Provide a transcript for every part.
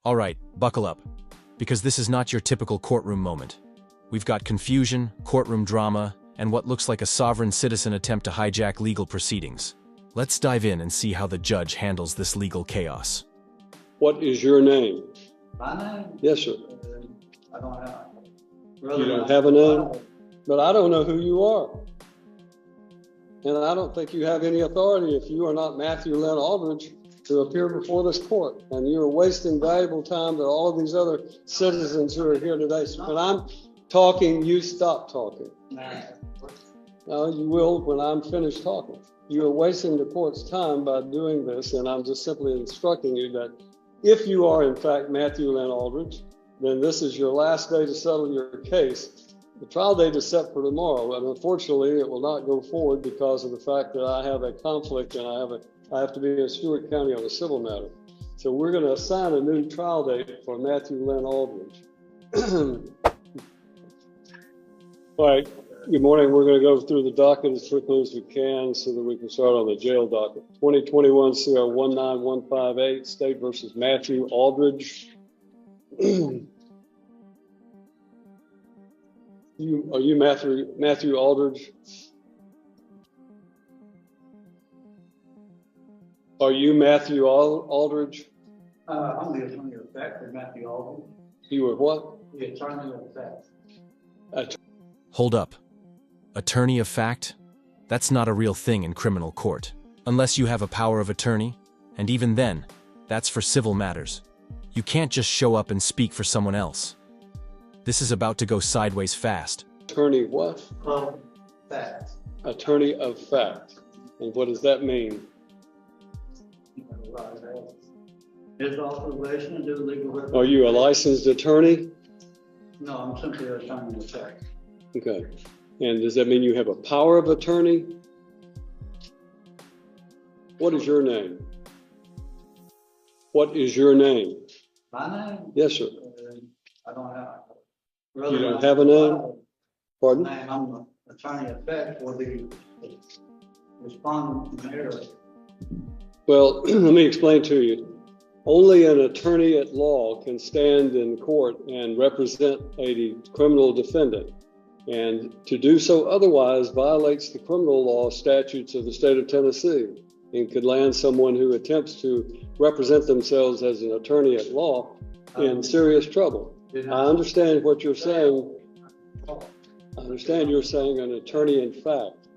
All right, buckle up, because this is not your typical courtroom moment. We've got confusion, courtroom drama, and what looks like a sovereign citizen attempt to hijack legal proceedings. Let's dive in and see how the judge handles this legal chaos. What is your name? My name? Yes, sir. I don't have. You don't have a name? But I don't know who you are. And I don't think you have any authority if you are not Matthew Lynn Aldridge to appear before this court. And you're wasting valuable time to all of these other citizens who are here today. So when I'm talking, you stop talking. No, you will when I'm finished talking. You are wasting the court's time by doing this, and I'm just simply instructing you that if you are in fact Matthew Lynn Aldridge, then this is your last day to settle your case. The trial date is set for tomorrow, and unfortunately it will not go forward because of the fact that I have a conflict and I have to be in Stewart County on a civil matter. So we're going to assign a new trial date for Matthew Lynn Aldridge. All right, good morning. We're going to go through the docket as quickly as we can so that we can start on the jail docket. 2021 CR 19158, State versus Matthew Aldridge. Are you Matthew Aldridge? Are you Matthew Aldridge? I'm the attorney of fact for Matthew Aldridge. You were what? The attorney of fact. Hold up. Attorney of fact? That's not a real thing in criminal court. Unless you have a power of attorney, and even then, that's for civil matters. You can't just show up and speak for someone else. This is about to go sideways fast. Attorney what? Of fact. Attorney of fact. And what does that mean? His authorization to do legal representation. Are you a licensed attorney? No, I'm simply an attorney of fact. Okay. And does that mean you have a power of attorney? What is your name? What is your name? My name? Yes, sir. I don't have. You don't have a name? Pardon? I'm the attorney of fact for the respondent mayor. Well, let me explain to you. Only an attorney at law can stand in court and represent a criminal defendant. And to do so otherwise violates the criminal law statutes of the state of Tennessee and could land someone who attempts to represent themselves as an attorney at law in serious trouble. I understand what you're saying. I understand you're saying an attorney in fact.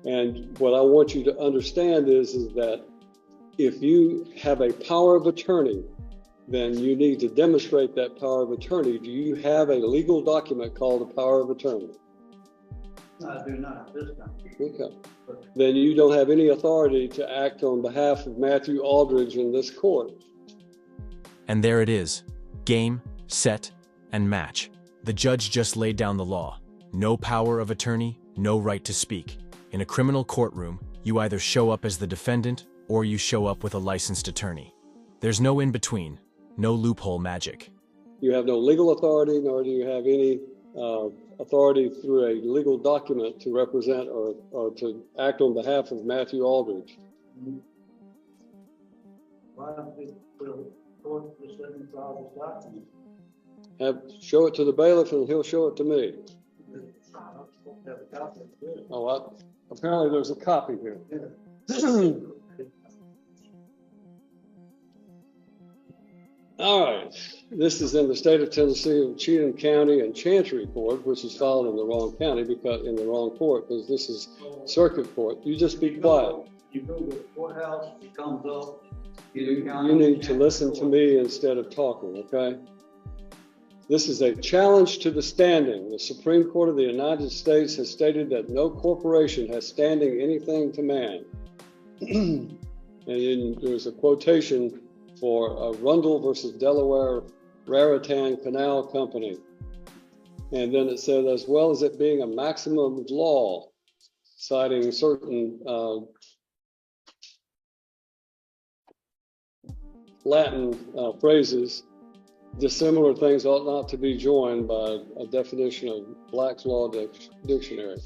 And what I want you to understand is that if you have a power of attorney, then you need to demonstrate that power of attorney. Do you have a legal document called a power of attorney? I do not this time. Okay. Then you don't have any authority to act on behalf of Matthew Aldridge in this court. And there it is. Game, set, and match. The judge just laid down the law. No power of attorney, no right to speak. In a criminal courtroom, you either show up as the defendant or you show up with a licensed attorney. There's no in between, no loophole magic. You have no legal authority, nor do you have any authority through a legal document to represent or to act on behalf of Matthew Aldridge. Show it to the bailiff and he'll show it to me. Oh, apparently there's a copy here. All right, this is in the state of Tennessee of Cheatham County and Chancery Court, which is filed in the wrong county because in the wrong court, because this is circuit court. You just be quiet. You go to the courthouse, it comes up. You need to listen to me instead of talking, okay? This is a challenge to the standing. The Supreme Court of the United States has stated that no corporation has standing anything to man. And then there's a quotation for Rundle versus Delaware Raritan Canal Company. And then it says, as well as it being a maximum of law, citing certain Latin phrases, dissimilar things ought not to be joined by a definition of Black's Law Dictionary.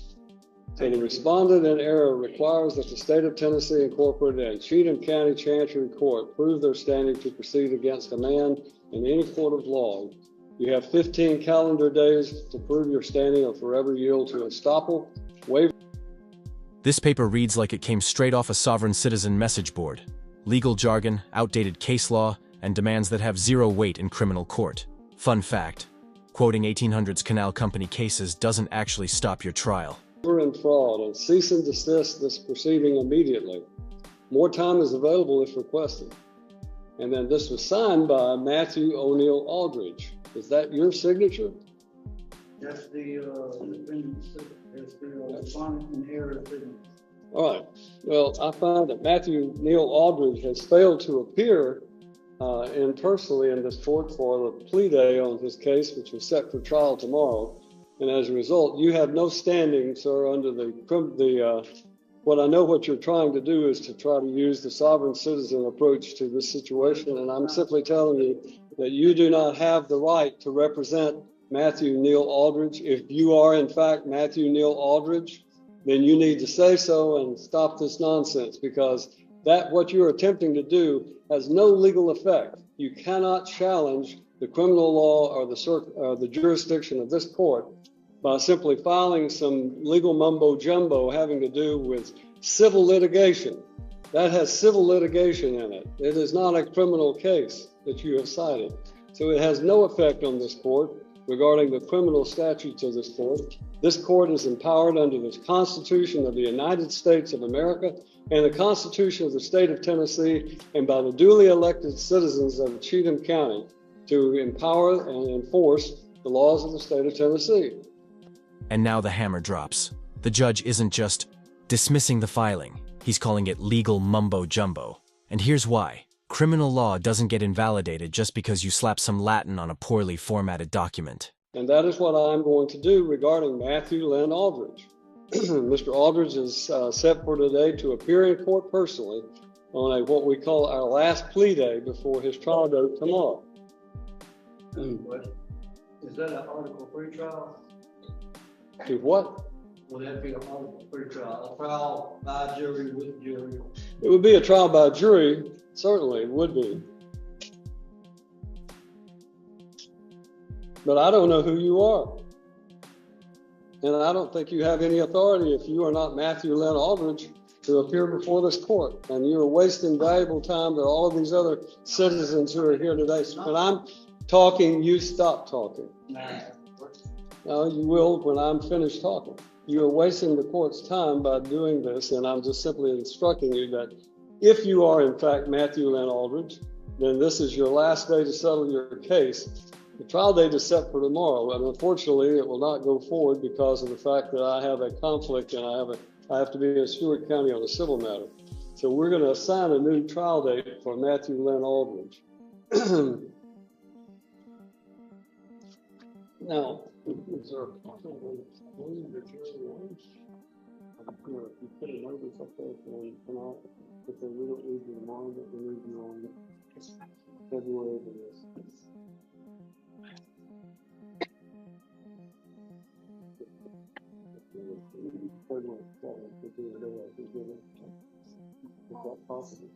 So the respondent in error requires that the state of Tennessee Incorporated and Cheatham County Chancery Court prove their standing to proceed against a man in any court of law. You have 15 calendar days to prove your standing or forever yield to estoppel, waiver. This paper reads like it came straight off a sovereign citizen message board. Legal jargon, outdated case law, and demands that have zero weight in criminal court. Fun fact, quoting 1800s Canal Company cases doesn't actually stop your trial. And fraud, and cease and desist this proceeding immediately. More time is available if requested. And then this was signed by Matthew O'Neill Aldridge. Is that your signature? That's the respondent in error signature. All right. Well, I find that Matthew Neal Aldridge has failed to appear personally in this court for the plea day on his case, which is set for trial tomorrow. And as a result, you have no standing, sir, under what I know what you're trying to do is to try to use the sovereign citizen approach to this situation. And I'm simply telling you that you do not have the right to represent Matthew Neal Aldridge. If you are, in fact, Matthew Neal Aldridge, then you need to say so and stop this nonsense, because what you're attempting to do has no legal effect. You cannot challenge the criminal law or the jurisdiction of this court by simply filing some legal mumbo jumbo having to do with civil litigation. That has civil litigation in it. It is not a criminal case that you have cited. So it has no effect on this court regarding the criminal statutes of this court. This court is empowered under the Constitution of the United States of America and the Constitution of the state of Tennessee, and by the duly elected citizens of Cheatham County to empower and enforce the laws of the state of Tennessee. And now the hammer drops. The judge isn't just dismissing the filing, he's calling it legal mumbo jumbo. And here's why. Criminal law doesn't get invalidated just because you slap some Latin on a poorly formatted document. And that is what I'm going to do regarding Matthew Lynn Aldridge. Mr. Aldridge is set for today to appear in court personally on what we call our last plea day before his trial date tomorrow. Is that an article 3 trial? To what? Will that be an article 3 trial? A trial by jury with jury? It would be a trial by jury, certainly it would be. But I don't know who you are. And I don't think you have any authority if you are not Matthew Lynn Aldridge to appear before this court. And you're wasting valuable time to all of these other citizens who are here today. So when I'm talking, you stop talking. No, you will when I'm finished talking. You are wasting the court's time by doing this, and I'm just simply instructing you that if you are, in fact, Matthew Lynn Aldridge, then this is your last day to settle your case. The trial date is set for tomorrow, and unfortunately, it will not go forward because of the fact that I have a conflict and I have to be in Stewart County on a civil matter. So we're going to assign a new trial date for Matthew Lynn Aldridge. Now, is there a possible that you put a notice up there for you tonight, if they don't need you tomorrow, that they need you on February the 6th. Is that possible?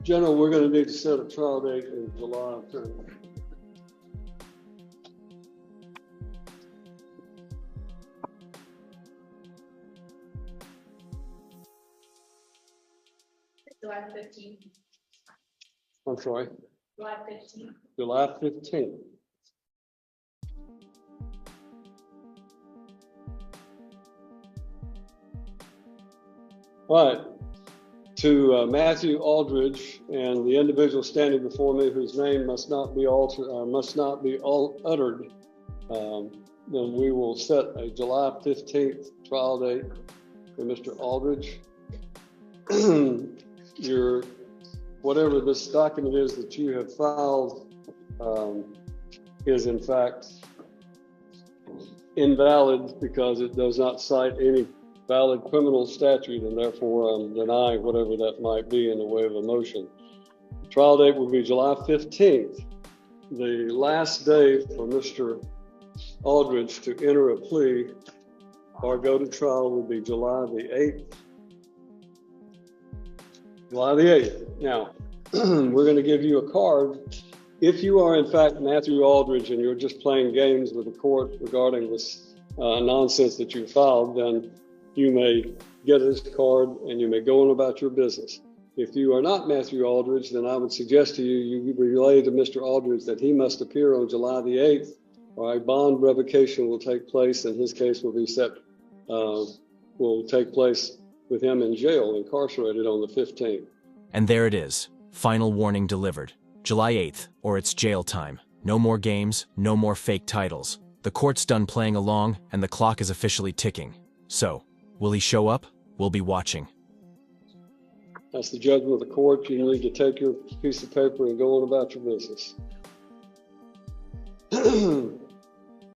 General, we're going to need to set a trial date in July. July 15th. I'm sorry? July 15th. July 15th. All right. To Matthew Aldridge and the individual standing before me whose name must not be uttered, then we will set a July 15th trial date for Mr. Aldridge. whatever this document is that you have filed is in fact invalid because it does not cite any valid criminal statute, and therefore I'm denying whatever that might be in the way of a motion. The trial date will be July 15th. The last day for Mr. Aldridge to enter a plea or go to trial will be July the 8th. July the 8th. Now, we're going to give you a card. If you are in fact Matthew Aldridge and you're just playing games with the court regarding this nonsense that you filed, then you may get this card and you may go on about your business. If you are not Matthew Aldridge, then I would suggest to you, you relay to Mr. Aldridge that he must appear on July the 8th, or a bond revocation will take place, and his case will be will take place with him in jail, incarcerated on the 15th. And there it is. Final warning delivered. July 8th, or it's jail time. No more games, no more fake titles. The court's done playing along, and the clock is officially ticking. So, will he show up? We'll be watching. That's the judgment of the court. You need to take your piece of paper and go on about your business.